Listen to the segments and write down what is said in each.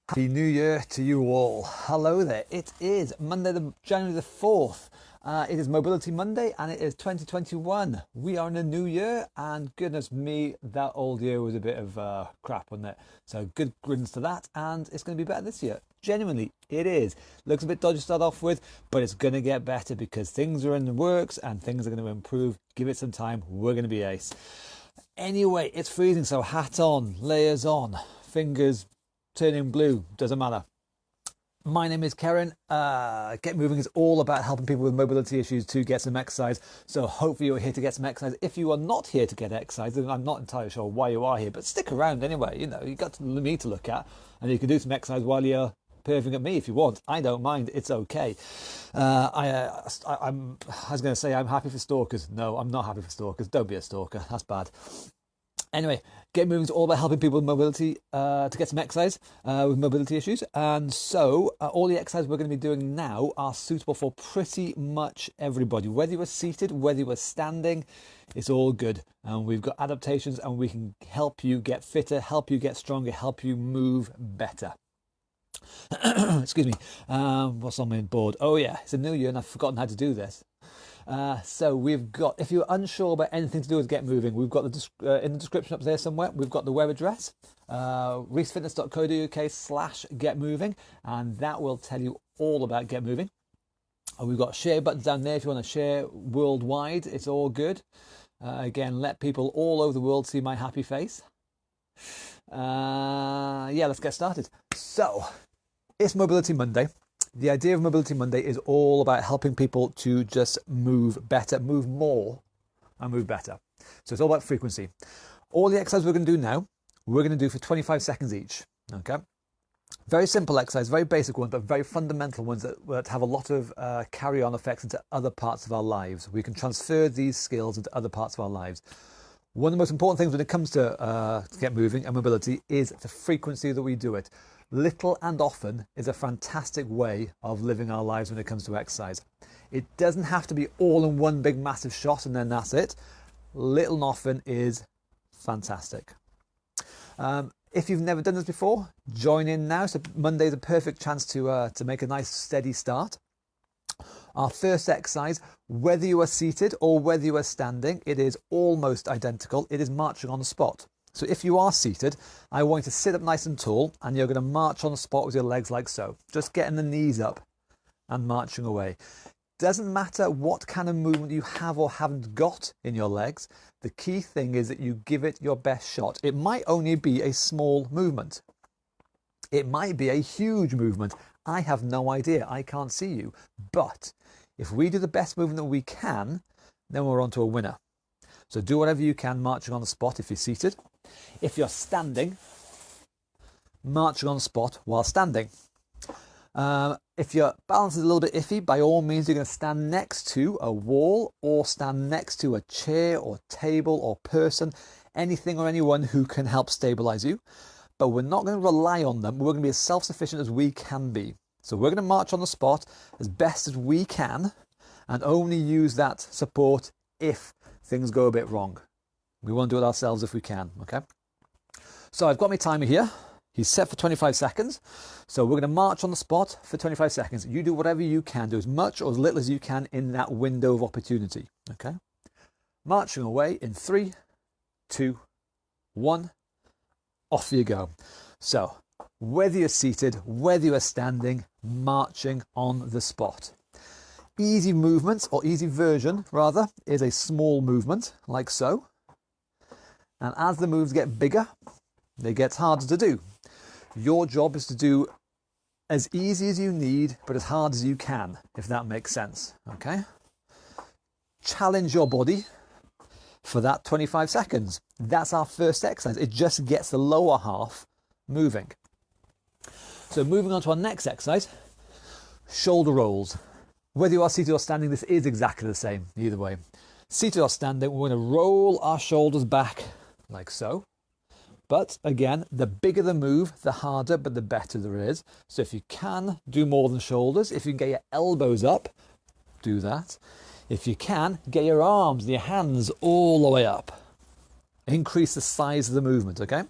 Happy New Year to you all. Hello there. It is Monday, January the 4th. It is Mobility Monday and it is 2021. We are in a new year and goodness me, that old year was a bit of crap, wasn't it? So good riddance to that, and it's going to be better this year. Genuinely, it is. Looks a bit dodgy to start off with, but it's going to get better because things are in the works and things are going to improve. Give it some time. We're going to be ace. Anyway, it's freezing, so hat on, layers on, fingers turning blue, doesn't matter. My name is Karen. Get Moving is all about helping people with mobility issues to get some exercise. So hopefully you're here to get some exercise. If you are not here to get exercise, then I'm not entirely sure why you are here, but stick around anyway. You know, you've got me to look at, and you can do some exercise while you're perving at me if you want. I don't mind. It's okay. I was going to say I'm happy for stalkers. No, I'm not happy for stalkers. Don't be a stalker. That's bad. Anyway, Get Moving is all about helping people with mobility to get some exercise with mobility issues. And so all the exercises we're going to be doing now are suitable for pretty much everybody. Whether you are seated, whether you are standing, it's all good. And we've got adaptations and we can help you get fitter, help you get stronger, help you move better. Excuse me. What's on my board? Oh yeah, it's a new year and I've forgotten how to do this. So we've got, if you're unsure about anything to do with Get Moving, we've got in the description up there somewhere, we've got the web address, reesfitness.co.uk/getmoving, and that will tell you all about Get Moving. And we've got share buttons down there if you want to share worldwide. It's all good. Again, let people all over the world see my happy face. Yeah, let's get started. So, it's Mobility Monday. The idea of Mobility Monday is all about helping people to just move better, move more, and move better. So it's all about frequency. All the exercises we're going to do now, we're going to do for 25 seconds each. Okay? Very simple exercise, very basic ones, but very fundamental ones that have a lot of carry-on effects into other parts of our lives. We can transfer these skills into other parts of our lives. One of the most important things when it comes to Get Moving and mobility is the frequency that we do it. Little and often is a fantastic way of living our lives when it comes to exercise. It doesn't have to be all in one big massive shot and then that's it. Little and often is fantastic. If you've never done this before, join in now. So Monday is a perfect chance to make a nice steady start. Our first exercise, whether you are seated or whether you are standing, it is almost identical. It is marching on the spot. So if you are seated, I want you to sit up nice and tall and you're going to march on the spot with your legs like so. Just getting the knees up and marching away. Doesn't matter what kind of movement you have or haven't got in your legs. The key thing is that you give it your best shot. It might only be a small movement. It might be a huge movement. I have no idea. I can't see you. But if we do the best movement that we can, then we're on to a winner. So do whatever you can marching on the spot if you're seated. If you're standing, marching on the spot while standing. If your balance is a little bit iffy, by all means you're going to stand next to a wall or stand next to a chair or table or person, anything or anyone who can help stabilize you. But we're not going to rely on them. We're going to be as self-sufficient as we can be. So we're going to march on the spot as best as we can and only use that support if things go a bit wrong. We won't do it ourselves if we can, okay? So I've got my timer here. He's set for 25 seconds. So we're going to march on the spot for 25 seconds. You do whatever you can, do as much or as little as you can in that window of opportunity, okay? Marching away in 3, 2, 1, off you go. So whether you're seated, whether you're standing, marching on the spot. Easy movement, or easy version rather, is a small movement like so. And as the moves get bigger, they get harder to do. Your job is to do as easy as you need, but as hard as you can, if that makes sense, okay? Challenge your body for that 25 seconds. That's our first exercise. It just gets the lower half moving. So moving on to our next exercise, shoulder rolls. Whether you are seated or standing, this is exactly the same, either way. Seated or standing, we're going to roll our shoulders back like so. But again, the bigger the move, the harder, but the better there is. So if you can, do more than shoulders. If you can get your elbows up, do that. If you can, get your arms and your hands all the way up. Increase the size of the movement, okay?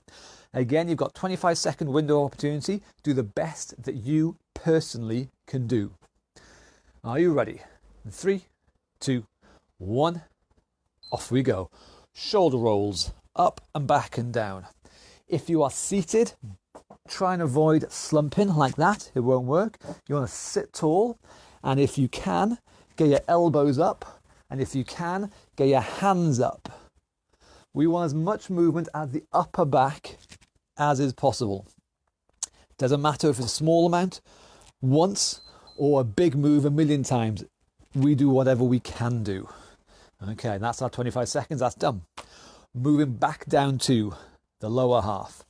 Again, you've got 25-second window of opportunity. Do the best that you personally can do. Are you ready? 3, 2, 1, off we go. Shoulder rolls, up and back and down. If you are seated, try and avoid slumping like that. It won't work. You want to sit tall, and if you can, get your elbows up, and if you can, get your hands up. We want as much movement at the upper back as is possible. Doesn't matter if it's a small amount, once, or a big move a million times. We do whatever we can do. Okay, that's our 25 seconds, that's done. Moving back down to the lower half.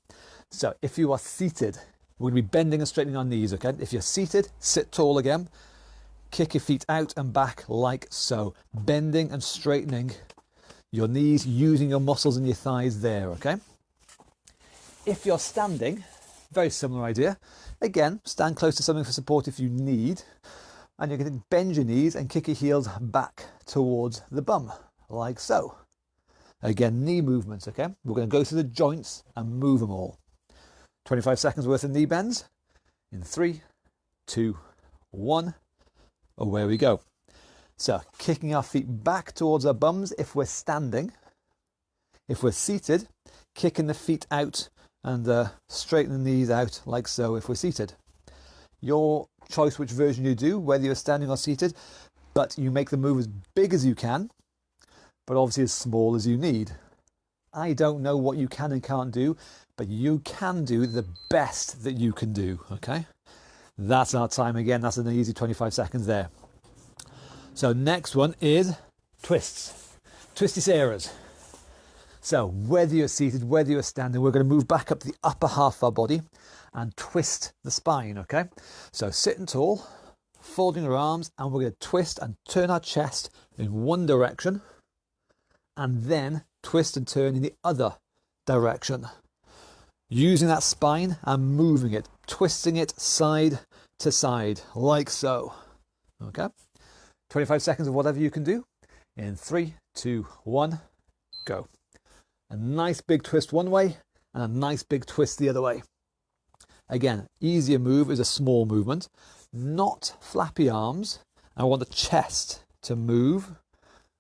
So if you are seated, we're going to be bending and straightening our knees, okay? If you're seated, sit tall again. Kick your feet out and back like so. Bending and straightening your knees, using your muscles in your thighs there, okay? If you're standing, very similar idea. Again, stand close to something for support if you need. And you're going to bend your knees and kick your heels back towards the bum, like so. Again, knee movements, okay? We're going to go through the joints and move them all. 25 seconds worth of knee bends. In 3, 2, 1, away we go. So, kicking our feet back towards our bums if we're standing. If we're seated, kicking the feet out and straighten the knees out like so if we're seated. Your choice which version you do, whether you're standing or seated, but you make the move as big as you can, but obviously as small as you need. I don't know what you can and can't do, but you can do the best that you can do, okay? That's our time again. That's an easy 25 seconds there. So next one is twists. Twisty Sarahs. So whether you're seated, whether you're standing, we're going to move back up the upper half of our body and twist the spine, okay? So sitting tall, folding our arms, and we're going to twist and turn our chest in one direction and then twist and turn in the other direction. Using that spine and moving it, twisting it side to side, like so. Okay? 25 seconds of whatever you can do. In 3, 2, 1, go. A nice big twist one way and a nice big twist the other way. Again, easier move is a small movement, not flappy arms. I want the chest to move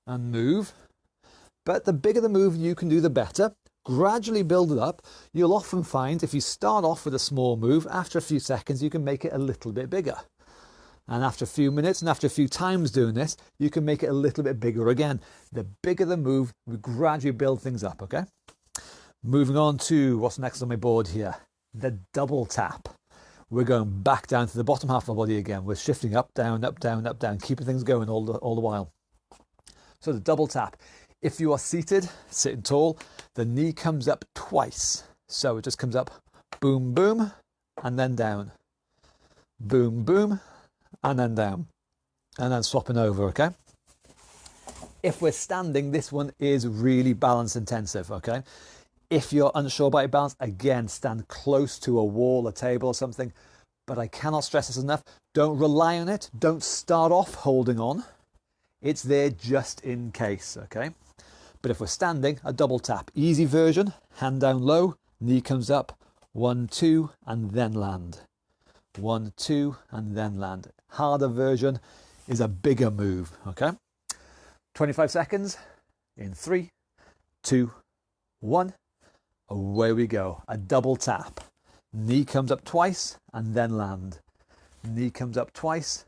and move. But the bigger the move you can do, the better. Gradually build it up. You'll often find if you start off with a small move, after a few seconds you can make it a little bit bigger. And after a few minutes and after a few times doing this, you can make it a little bit bigger again. The bigger the move, we gradually build things up, okay? Moving on to what's next on my board here. The double tap. We're going back down to the bottom half of our body again. We're shifting up, down, up, down, up, down, keeping things going all the while. So the double tap. If you are seated, sitting tall, the knee comes up twice. So it just comes up, boom, boom, and then down. Boom, boom, and then down. And then swapping over, okay? If we're standing, this one is really balance intensive, okay? If you're unsure about your balance, again, stand close to a wall, a table or something. But I cannot stress this enough. Don't rely on it. Don't start off holding on. It's there just in case, okay? But if we're standing, a double tap. Easy version, hand down low, knee comes up, 1, 2, and then land. 1, 2, and then land. Harder version is a bigger move, okay? 25 seconds in 3, 2, 1. Away we go. A double tap. Knee comes up twice and then land. Knee comes up twice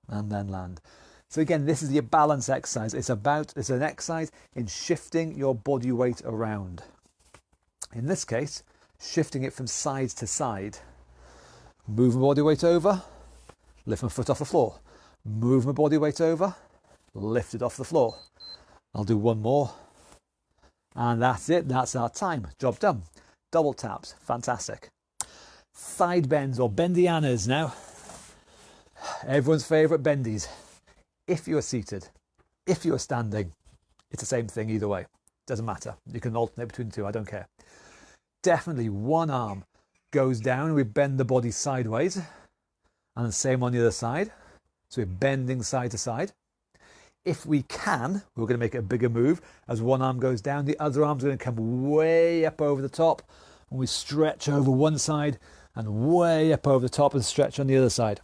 and then land. So again, this is your balance exercise. It's an exercise in shifting your body weight around. In this case, shifting it from side to side. Move my body weight over, lift my foot off the floor. Move my body weight over, lift it off the floor. I'll do one more. And that's it. That's our time. Job done. Double taps. Fantastic. Side bends or bendianas now. Everyone's favourite bendies. If you are seated, if you are standing, it's the same thing either way. Doesn't matter. You can alternate between the two. I don't care. Definitely one arm goes down. We bend the body sideways. And the same on the other side. So we're bending side to side. If we can, we're going to make it a bigger move. As one arm goes down, the other arm's going to come way up over the top. and we stretch over one side and way up over the top and stretch on the other side.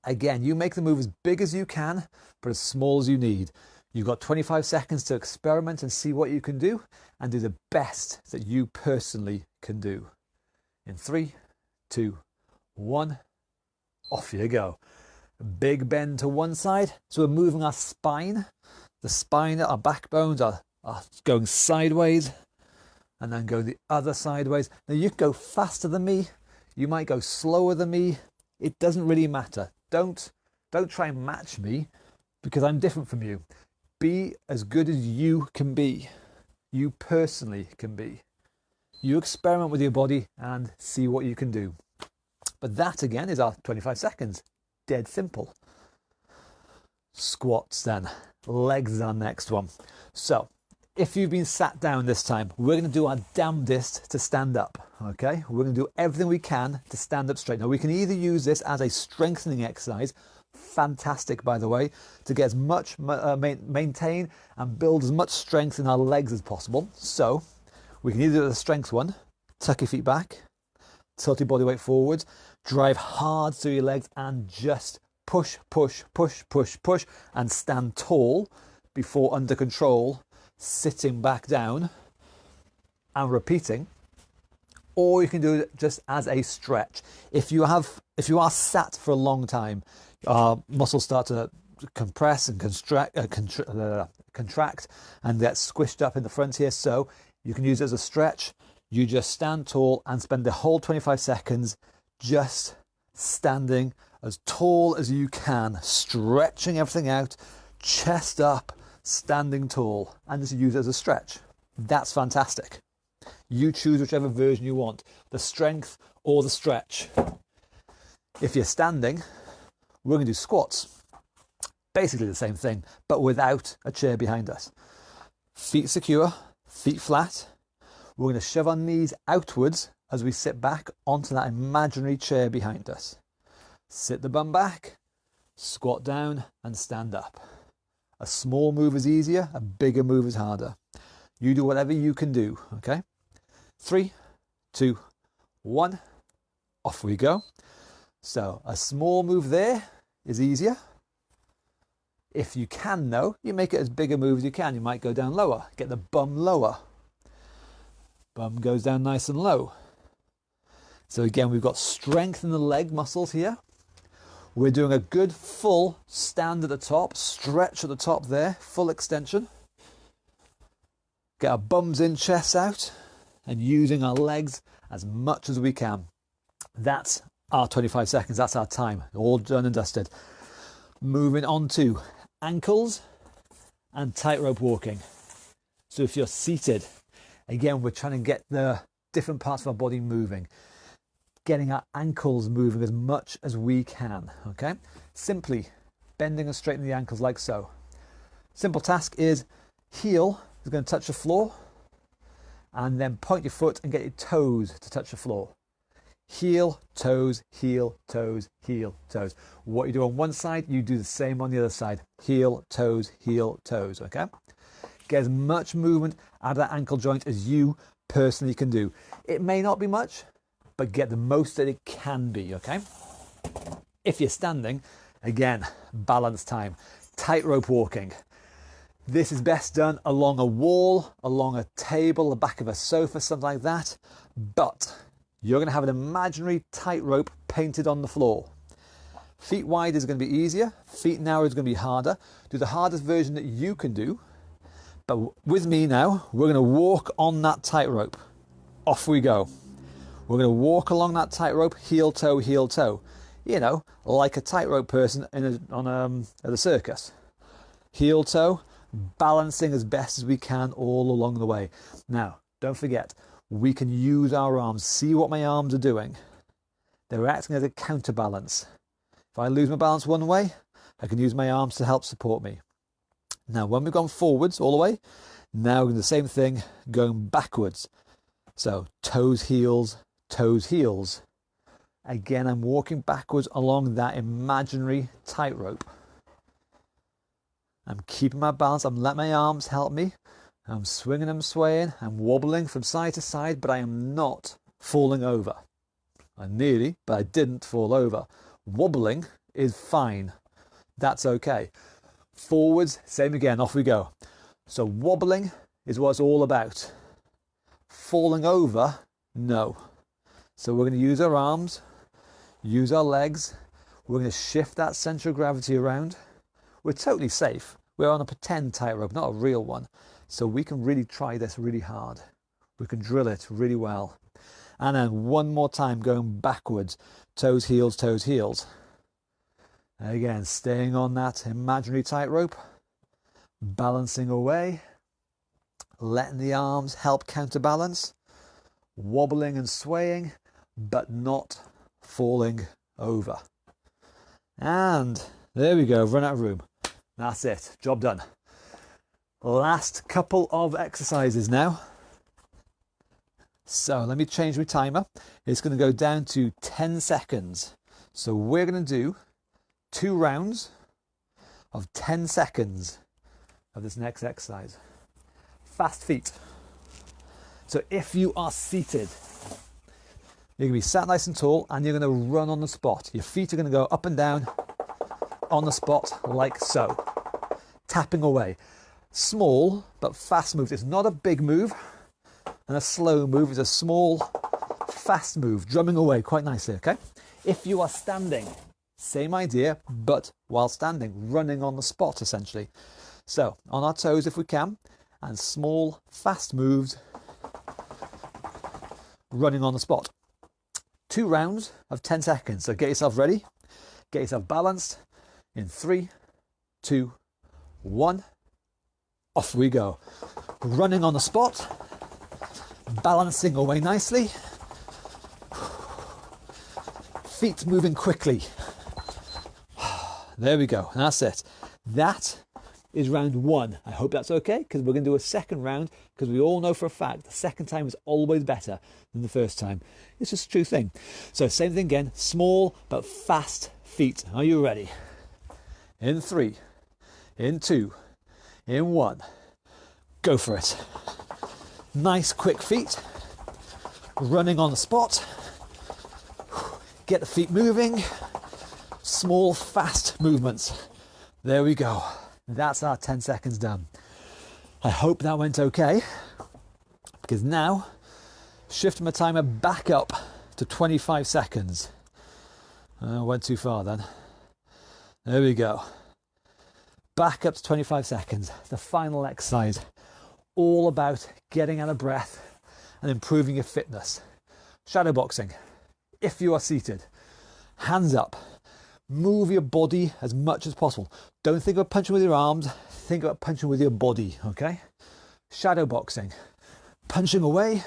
Again, you make the move as big as you can, but as small as you need. You've got 25 seconds to experiment and see what you can do and do the best that you personally can do. In 3, 2, 1, off you go. A big bend to one side. So we're moving our spine. The spine, our backbones are going sideways and then go the other sideways. Now you can go faster than me. You might go slower than me. It doesn't really matter. Don't try and match me because I'm different from you. Be as good as you can be. You personally can be. You experiment with your body and see what you can do. But that again is our 25 seconds. Dead simple. Squats then. Legs is our next one. So if you've been sat down this time, we're going to do our damnedest to stand up. Okay, we're going to do everything we can to stand up straight. Now we can either use this as a strengthening exercise, fantastic by the way, to get as much maintain and build as much strength in our legs as possible. So we can either do the strength one, tuck your feet back, tilt your body weight forwards, drive hard through your legs and just push, push, push, push, push and stand tall before under control, sitting back down and repeating. Or you can do it just as a stretch. If you are sat for a long time, our muscles start to compress and contract and get squished up in the front here. So you can use it as a stretch. You just stand tall and spend the whole 25 seconds just standing as tall as you can, stretching everything out, chest up, standing tall, and just use it as a stretch. That's fantastic. You choose whichever version you want, the strength or the stretch. If you're standing, we're going to do squats. Basically the same thing, but without a chair behind us. Feet secure, feet flat. We're going to shove our knees outwards as we sit back onto that imaginary chair behind us. Sit the bum back, squat down and stand up. A small move is easier, a bigger move is harder. You do whatever you can do, okay? 3, 2, 1, off we go. So a small move there is easier. If you can though, you make it as big a move as you can. You might go down lower, get the bum lower. Bum goes down nice and low. So again, we've got strength in the leg muscles here. We're doing a good full stand at the top, stretch at the top there, full extension. Get our bums in, chests out, and using our legs as much as we can. That's our 25 seconds, that's our time, all done and dusted. Moving on to ankles and tightrope walking. So if you're seated, again, we're trying to get the different parts of our body moving. Getting our ankles moving as much as we can, okay? Simply bending and straightening the ankles like so. Simple task is heel is going to touch the floor and then point your foot and get your toes to touch the floor. Heel, toes, heel, toes, heel, toes. What you do on one side, you do the same on the other side. Heel, toes, okay? Get as much movement out of that ankle joint as you personally can do. It may not be much, but get the most that it can be, okay? If you're standing, again, balance time. Tightrope walking. This is best done along a wall, along a table, the back of a sofa, something like that. But you're going to have an imaginary tightrope painted on the floor. Feet wide is going to be easier. Feet narrow is going to be harder. Do the hardest version that you can do. But with me now, we're going to walk on that tightrope. Off we go. We're going to walk along that tightrope, heel, toe, heel, toe. You know, like a tightrope person at a circus. Heel, toe, balancing as best as we can all along the way. Now, don't forget, we can use our arms. See what my arms are doing. They're acting as a counterbalance. If I lose my balance one way, I can use my arms to help support me. Now, when we've gone forwards all the way, now we're doing the same thing, going backwards. So, toes, heels, toes, heels. Again, I'm walking backwards along that imaginary tightrope. I'm keeping my balance. I'm letting my arms help me. I'm swinging, I'm swaying, I'm wobbling from side to side, but I am not falling over. I nearly, but I didn't fall over. Wobbling is fine. That's okay. Forwards, same again, off we go. So wobbling is what it's all about. Falling over, no. So we're going to use our arms, use our legs. We're going to shift that centre of gravity around. We're totally safe. We're on a pretend tightrope, not a real one. So we can really try this really hard. We can drill it really well. And then one more time going backwards. Toes, heels, toes, heels. Again, staying on that imaginary tightrope. Balancing away. Letting the arms help counterbalance. Wobbling and swaying, but not falling over. And there we go, run out of room. That's it, job done. Last couple of exercises now. So let me change my timer. It's going to go down to 10 seconds. So we're going to do 2 rounds of 10 seconds of this next exercise. Fast feet. So if you are seated, you're going to be sat nice and tall and you're going to run on the spot. Your feet are going to go up and down on the spot like so. Tapping away. Small but fast moves. It's not a big move and a slow move. It's a small, fast move, drumming away quite nicely, okay? If you are standing, same idea, but while standing, running on the spot essentially. So on our toes if we can, and small, fast moves, running on the spot. 2 rounds of 10 seconds. So get yourself ready, get yourself balanced. In 3, 2, 1, off we go. Running on the spot, balancing away nicely, feet moving quickly. There we go, that's it. That is round 1. I hope that's okay, because we're going to do a second round, because we all know for a fact the second time is always better than the first time. It's just a true thing. So same thing again, small but fast feet. Are you ready? In 3, in 2, in 1. Go for it. Nice quick feet. Running on the spot. Get the feet moving. Small fast movements. There we go. That's our 10 seconds done. I hope that went okay, because now shift my timer back up to 25 seconds. Went too far then. There we go. Back up to 25 seconds. The final exercise. All about getting out of breath and improving your fitness. Shadow boxing. If you are seated, hands up. Move your body as much as possible. Don't think about punching with your arms. Think about punching with your body, okay? Shadow boxing. Punching away.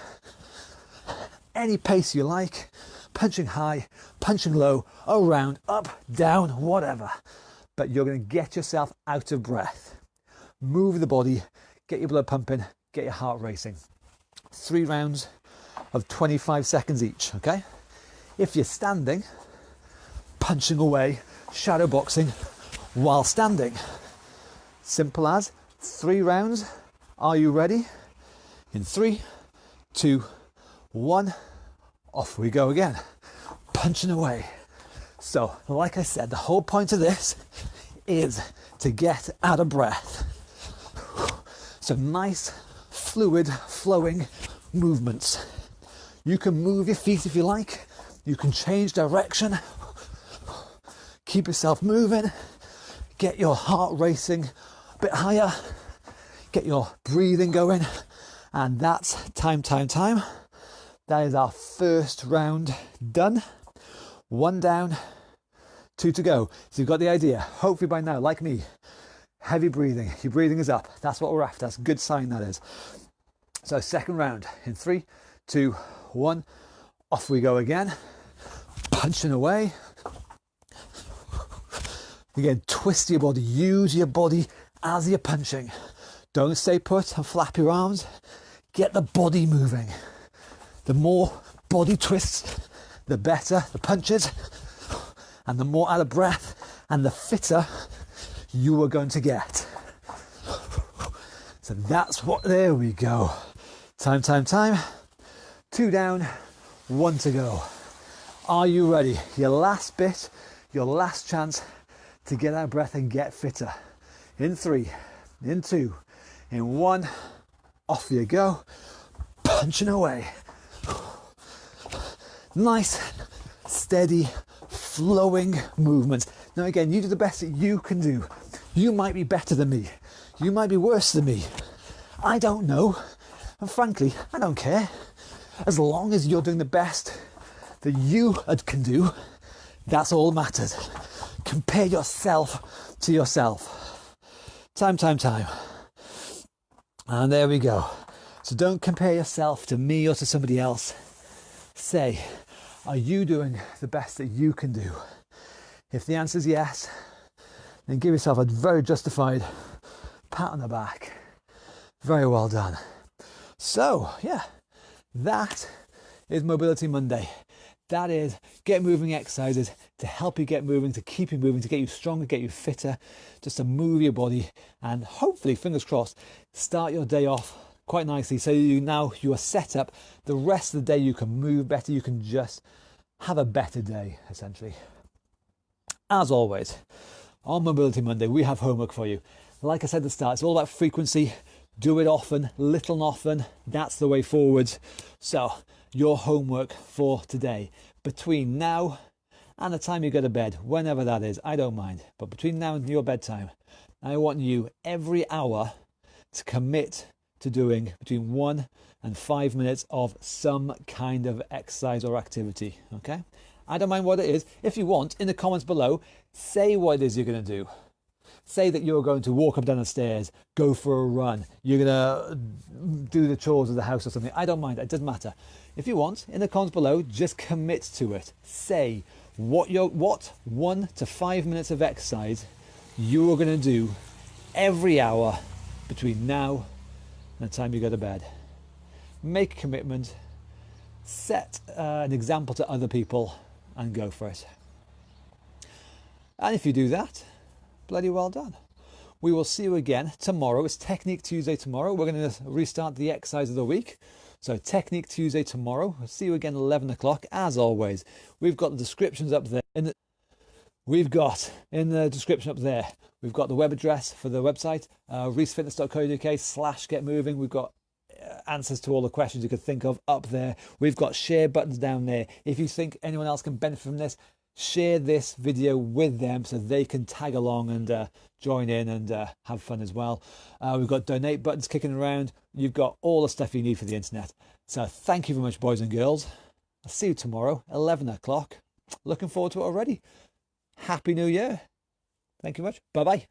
Any pace you like. Punching high, punching low, around, up, down, whatever. But you're going to get yourself out of breath. Move the body, get your blood pumping, get your heart racing. 3 rounds of 25 seconds each, okay? If you're standing, punching away, shadow boxing while standing. Simple as 3 rounds. Are you ready? In 3, 2, 1. Off we go again, punching away. So, like I said, the whole point of this is to get out of breath. So nice, fluid, flowing movements. You can move your feet if you like. You can change direction. Keep yourself moving. Get your heart racing a bit higher. Get your breathing going. And that's time. That is our first round done. 1 down, 2 to go. So you've got the idea. Hopefully by now, like me, heavy breathing. Your breathing is up. That's what we're after. That's a good sign, that is. So second round in 3, 2, 1. Off we go again. Punching away. Again, twist your body. Use your body as you're punching. Don't stay put and flap your arms. Get the body moving. The more body twists, the better the punches, and the more out of breath and the fitter you are going to get. So that's what, there we go. Time. 2 down, 1 to go. Are you ready? Your last bit, your last chance to get out of breath and get fitter. In 3, in 2, in 1, off you go. Punching away. Nice, steady, flowing movements. Now again, you do the best that you can do. You might be better than me. You might be worse than me. I don't know. And frankly, I don't care. As long as you're doing the best that you can do, that's all that matters. Compare yourself to yourself. Time. And there we go. So don't compare yourself to me or to somebody else. Say, are you doing the best that you can do? If the answer is yes, then give yourself a very justified pat on the back. Very well done. So, yeah, that is Mobility Monday. That is get moving exercises to help you get moving, to keep you moving, to get you stronger, get you fitter, just to move your body and hopefully, fingers crossed, start your day off quite nicely so you are set up. The rest of the day you can move better, you can just have a better day, essentially. As always, on Mobility Monday, we have homework for you. Like I said at the start, it's all about frequency. Do it often, little and often. That's the way forward. So, your homework for today, between now and the time you go to bed, whenever that is, I don't mind. But between now and your bedtime, I want you every hour to commit to doing between 1 and 5 minutes of some kind of exercise or activity. Okay? I don't mind what it is. If you want, in the comments below, say what it is you're going to do. Say that you're going to walk up down the stairs, go for a run, you're going to do the chores of the house or something. I don't mind, it doesn't matter. If you want, in the comments below, just commit to it. Say what 1 to 5 minutes of exercise you are going to do every hour between now and the time you go to bed. Make a commitment, set an example to other people and go for it. And if you do that, bloody well done. We will see you again tomorrow. It's Technique Tuesday tomorrow. We're going to restart the exercise of the week. So Technique Tuesday tomorrow. We'll see you again at 11 o'clock. As always, we've got the descriptions up there. In the description up there, we've got the web address for the website, reesefitness.co.uk/getmoving. We've got answers to all the questions you could think of up there. We've got share buttons down there. If you think anyone else can benefit from this, share this video with them so they can tag along and join in and have fun as well. We've got donate buttons kicking around. You've got all the stuff you need for the internet. So thank you very much, boys and girls. I'll see you tomorrow, 11 o'clock. Looking forward to it already. Happy New Year. Thank you very much. Bye-bye.